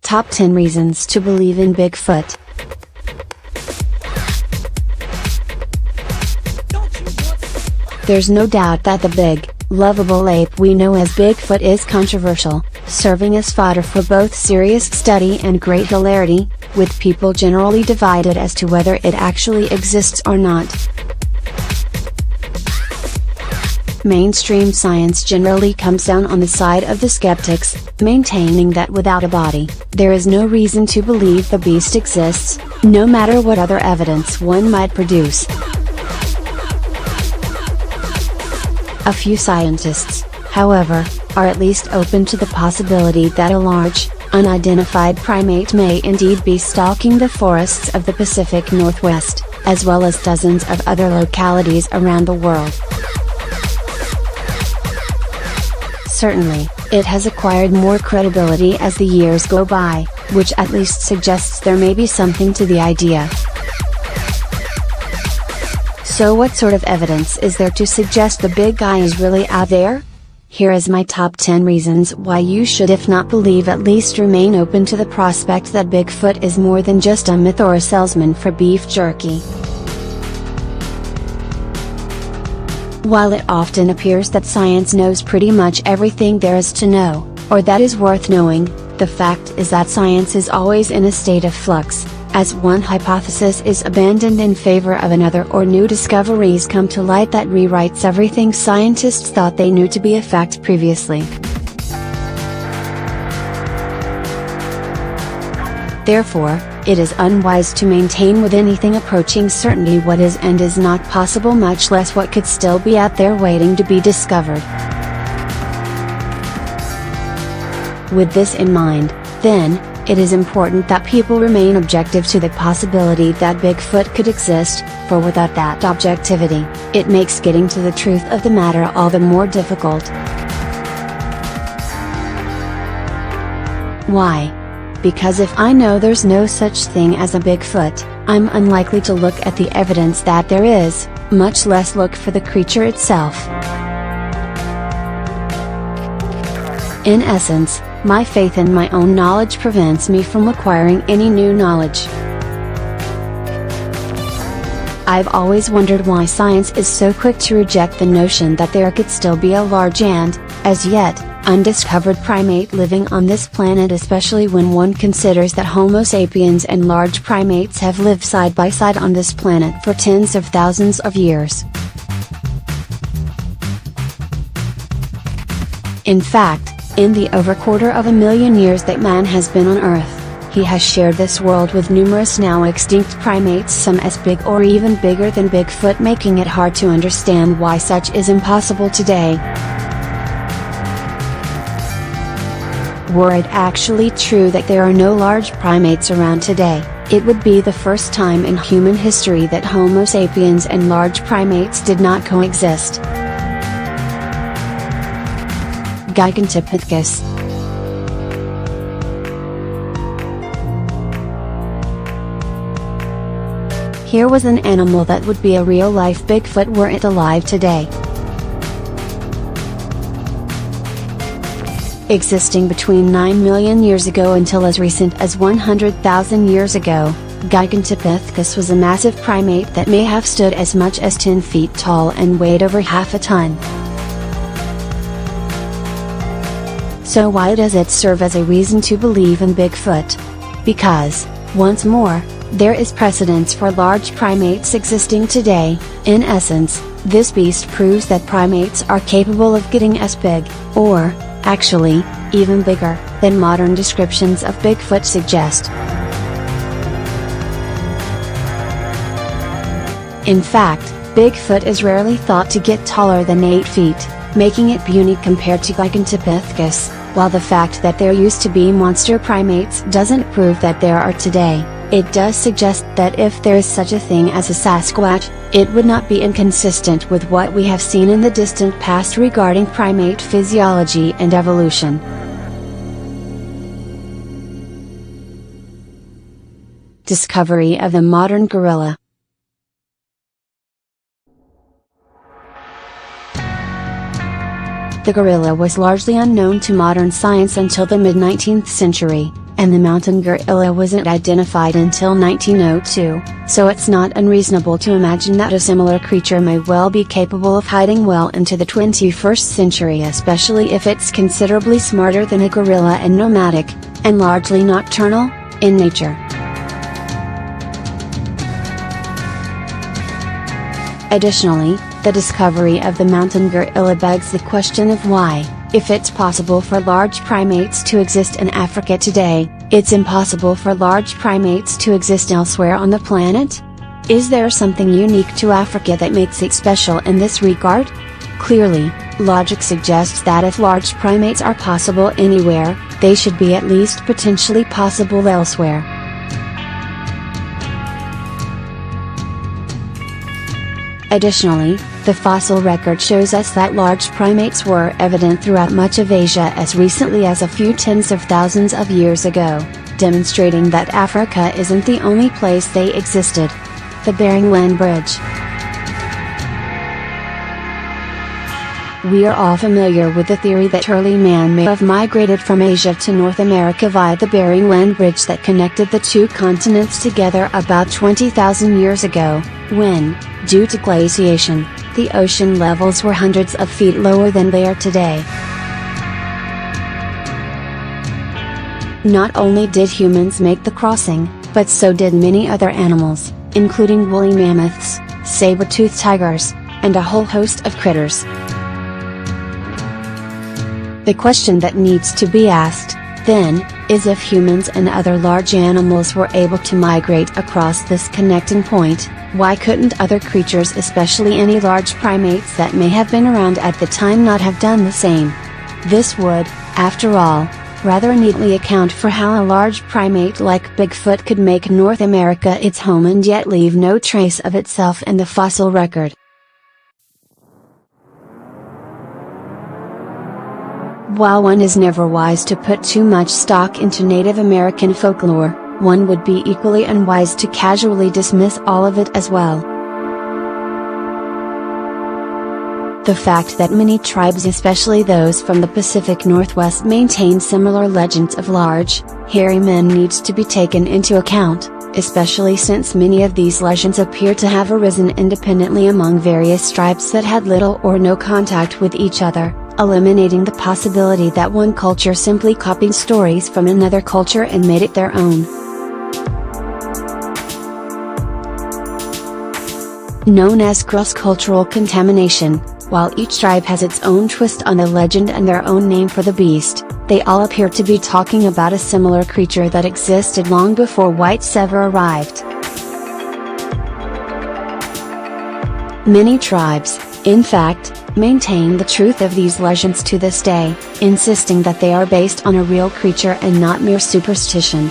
Top 10 reasons to believe in Bigfoot. There's no doubt that the big, lovable ape we know as Bigfoot is controversial, serving as fodder for both serious study and great hilarity, with people generally divided as to whether it actually exists or not. Mainstream science generally comes down on the side of the skeptics, maintaining that without a body, there is no reason to believe the beast exists, no matter what other evidence one might produce. A few scientists, however, are at least open to the possibility that a large, unidentified primate may indeed be stalking the forests of the Pacific Northwest, as well as dozens of other localities around the world. Certainly, it has acquired more credibility as the years go by, which at least suggests there may be something to the idea. So what sort of evidence is there to suggest the big guy is really out there? Here is my top 10 reasons why you should, if not believe, at least remain open to the prospect that Bigfoot is more than just a myth or a salesman for beef jerky. While it often appears that science knows pretty much everything there is to know, or that is worth knowing, the fact is that science is always in a state of flux, as one hypothesis is abandoned in favor of another or new discoveries come to light that rewrites everything scientists thought they knew to be a fact previously. Therefore, it is unwise to maintain with anything approaching certainty what is and is not possible, much less what could still be out there waiting to be discovered. With this in mind, then, it is important that people remain objective to the possibility that Bigfoot could exist, for without that objectivity, it makes getting to the truth of the matter all the more difficult. Why? Because if I know there's no such thing as a Bigfoot, I'm unlikely to look at the evidence that there is, much less look for the creature itself. In essence, my faith in my own knowledge prevents me from acquiring any new knowledge. I've always wondered why science is so quick to reject the notion that there could still be a large and, as yet, undiscovered primate living on this planet, especially when one considers that Homo sapiens and large primates have lived side by side on this planet for tens of thousands of years. In fact, in the over 250,000 years that man has been on Earth, he has shared this world with numerous now extinct primates, some as big or even bigger than Bigfoot, making it hard to understand why such is impossible today. Were it actually true that there are no large primates around today, it would be the first time in human history that Homo sapiens and large primates did not coexist. Gigantopithecus. Here was an animal that would be a real-life Bigfoot were it alive today. Existing between 9 million years ago until as recent as 100,000 years ago, Gigantopithecus was a massive primate that may have stood as much as 10 feet tall and weighed over half a ton. So why does it serve as a reason to believe in Bigfoot? Because, once more, there is precedence for large primates existing today. In essence, this beast proves that primates are capable of getting as big, or, actually, even bigger, than modern descriptions of Bigfoot suggest. In fact, Bigfoot is rarely thought to get taller than 8 feet, making it puny compared to Gigantopithecus, while the fact that there used to be monster primates doesn't prove that there are today. It does suggest that if there is such a thing as a Sasquatch, it would not be inconsistent with what we have seen in the distant past regarding primate physiology and evolution. Discovery of the modern gorilla. The gorilla was largely unknown to modern science until the mid-19th century, and the mountain gorilla wasn't identified until 1902, so it's not unreasonable to imagine that a similar creature may well be capable of hiding well into the 21st century, especially if it's considerably smarter than a gorilla and nomadic, and largely nocturnal, in nature. Additionally, the discovery of the mountain gorilla begs the question of why, if it's possible for large primates to exist in Africa today, it's impossible for large primates to exist elsewhere on the planet? Is there something unique to Africa that makes it special in this regard? Clearly, logic suggests that if large primates are possible anywhere, they should be at least potentially possible elsewhere. Additionally, the fossil record shows us that large primates were evident throughout much of Asia as recently as a few tens of thousands of years ago, demonstrating that Africa isn't the only place they existed. The Bering Land Bridge. We are all familiar with the theory that early man may have migrated from Asia to North America via the Bering Land Bridge that connected the two continents together about 20,000 years ago, when, due to glaciation, the ocean levels were hundreds of feet lower than they are today. Not only did humans make the crossing, but so did many other animals, including woolly mammoths, saber-toothed tigers, and a whole host of critters. The question that needs to be asked, then, is if humans and other large animals were able to migrate across this connecting point, why couldn't other creatures, especially any large primates that may have been around at the time, not have done the same? This would, after all, rather neatly account for how a large primate like Bigfoot could make North America its home and yet leave no trace of itself in the fossil record. While one is never wise to put too much stock into Native American folklore, one would be equally unwise to casually dismiss all of it as well. The fact that many tribes, especially those from the Pacific Northwest, maintain similar legends of large, hairy men needs to be taken into account, especially since many of these legends appear to have arisen independently among various tribes that had little or no contact with each other, eliminating the possibility that one culture simply copied stories from another culture and made it their own. Known as cross-cultural contamination, while each tribe has its own twist on the legend and their own name for the beast, they all appear to be talking about a similar creature that existed long before whites ever arrived. Many tribes, in fact, maintain the truth of these legends to this day, insisting that they are based on a real creature and not mere superstition.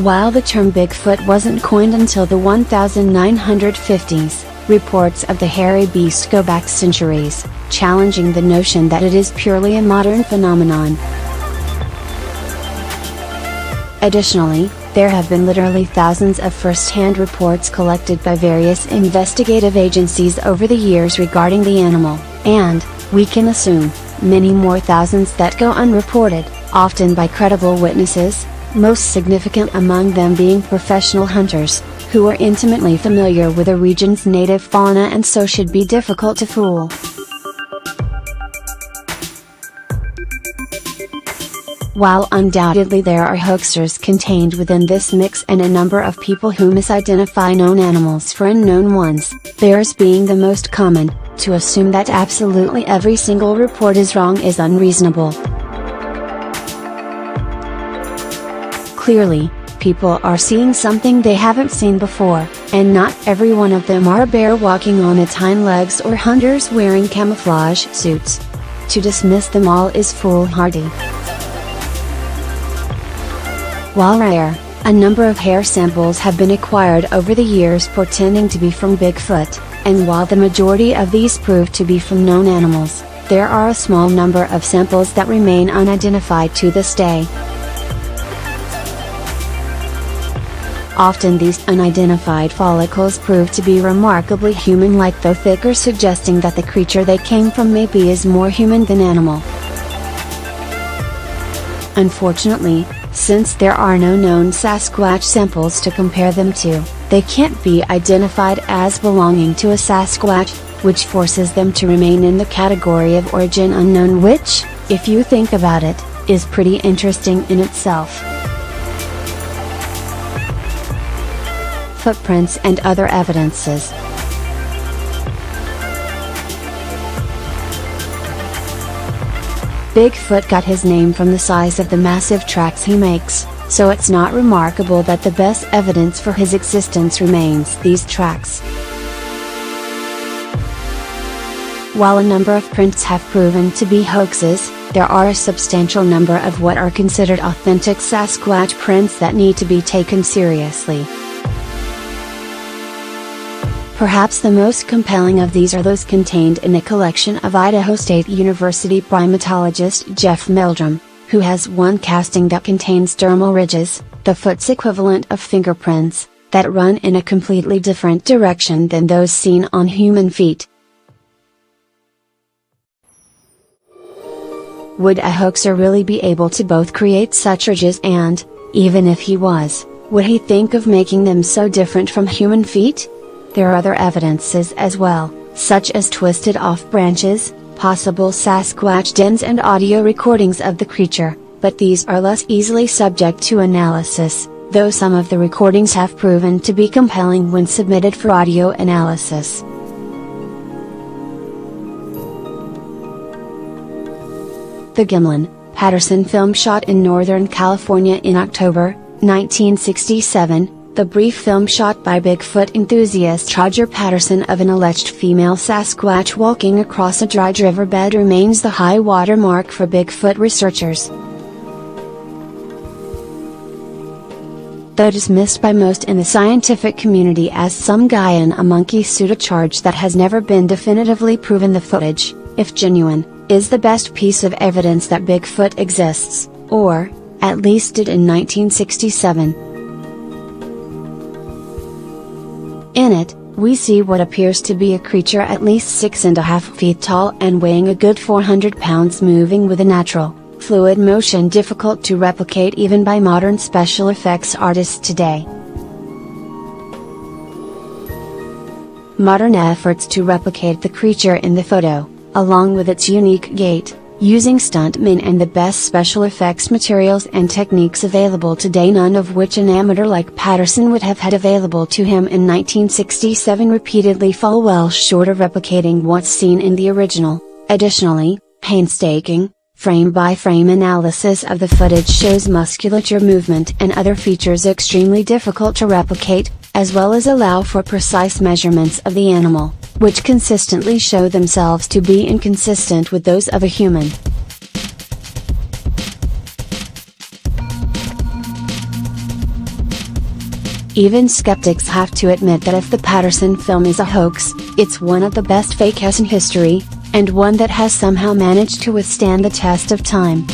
While the term Bigfoot wasn't coined until the 1950s, reports of the hairy beast go back centuries, challenging the notion that it is purely a modern phenomenon. Additionally, there have been literally thousands of first-hand reports collected by various investigative agencies over the years regarding the animal, and, we can assume, many more thousands that go unreported, often by credible witnesses, most significant among them being professional hunters, who are intimately familiar with a region's native fauna and so should be difficult to fool. While undoubtedly there are hoaxers contained within this mix and a number of people who misidentify known animals for unknown ones, theirs being the most common, to assume that absolutely every single report is wrong is unreasonable. Clearly, people are seeing something they haven't seen before, and not every one of them are a bear walking on its hind legs or hunters wearing camouflage suits. To dismiss them all is foolhardy. While rare, a number of hair samples have been acquired over the years pretending to be from Bigfoot, and while the majority of these prove to be from known animals, there are a small number of samples that remain unidentified to this day. Often these unidentified follicles prove to be remarkably human-like, though thicker, suggesting that the creature they came from maybe is more human than animal. Unfortunately, since there are no known Sasquatch samples to compare them to, they can't be identified as belonging to a Sasquatch, which forces them to remain in the category of origin unknown, which, if you think about it, is pretty interesting in itself. Footprints and other evidences. Bigfoot got his name from the size of the massive tracks he makes, so it's not remarkable that the best evidence for his existence remains these tracks. While a number of prints have proven to be hoaxes, there are a substantial number of what are considered authentic Sasquatch prints that need to be taken seriously. Perhaps the most compelling of these are those contained in a collection of Idaho State University primatologist Jeff Meldrum, who has one casting that contains dermal ridges, the foot's equivalent of fingerprints, that run in a completely different direction than those seen on human feet. Would a hoaxer really be able to both create such ridges and, even if he was, would he think of making them so different from human feet? There are other evidences as well, such as twisted off branches, possible Sasquatch dens and audio recordings of the creature, but these are less easily subject to analysis, though some of the recordings have proven to be compelling when submitted for audio analysis. The Gimlin-Patterson film shot in Northern California in October 1967, the brief film shot by Bigfoot enthusiast Roger Patterson of an alleged female Sasquatch walking across a dry riverbed remains the high water mark for Bigfoot researchers. Though dismissed by most in the scientific community as some guy in a monkey suit, a charge that has never been definitively proven, the footage, if genuine, is the best piece of evidence that Bigfoot exists, or, at least did in 1967. In it, we see what appears to be a creature at least 6.5 feet tall and weighing a good 400 pounds, moving with a natural, fluid motion difficult to replicate even by modern special effects artists today. Modern efforts to replicate the creature in the photo, along with its unique gait, using stuntmen and the best special effects materials and techniques available today, none of which an amateur like Patterson would have had available to him in 1967, repeatedly fall well short of replicating what's seen in the original. Additionally, painstaking, frame-by-frame analysis of the footage shows musculature, movement and other features extremely difficult to replicate, as well as allow for precise measurements of the animal, which consistently show themselves to be inconsistent with those of a human. Even skeptics have to admit that if the Patterson film is a hoax, it's one of the best fakes in history, and one that has somehow managed to withstand the test of time.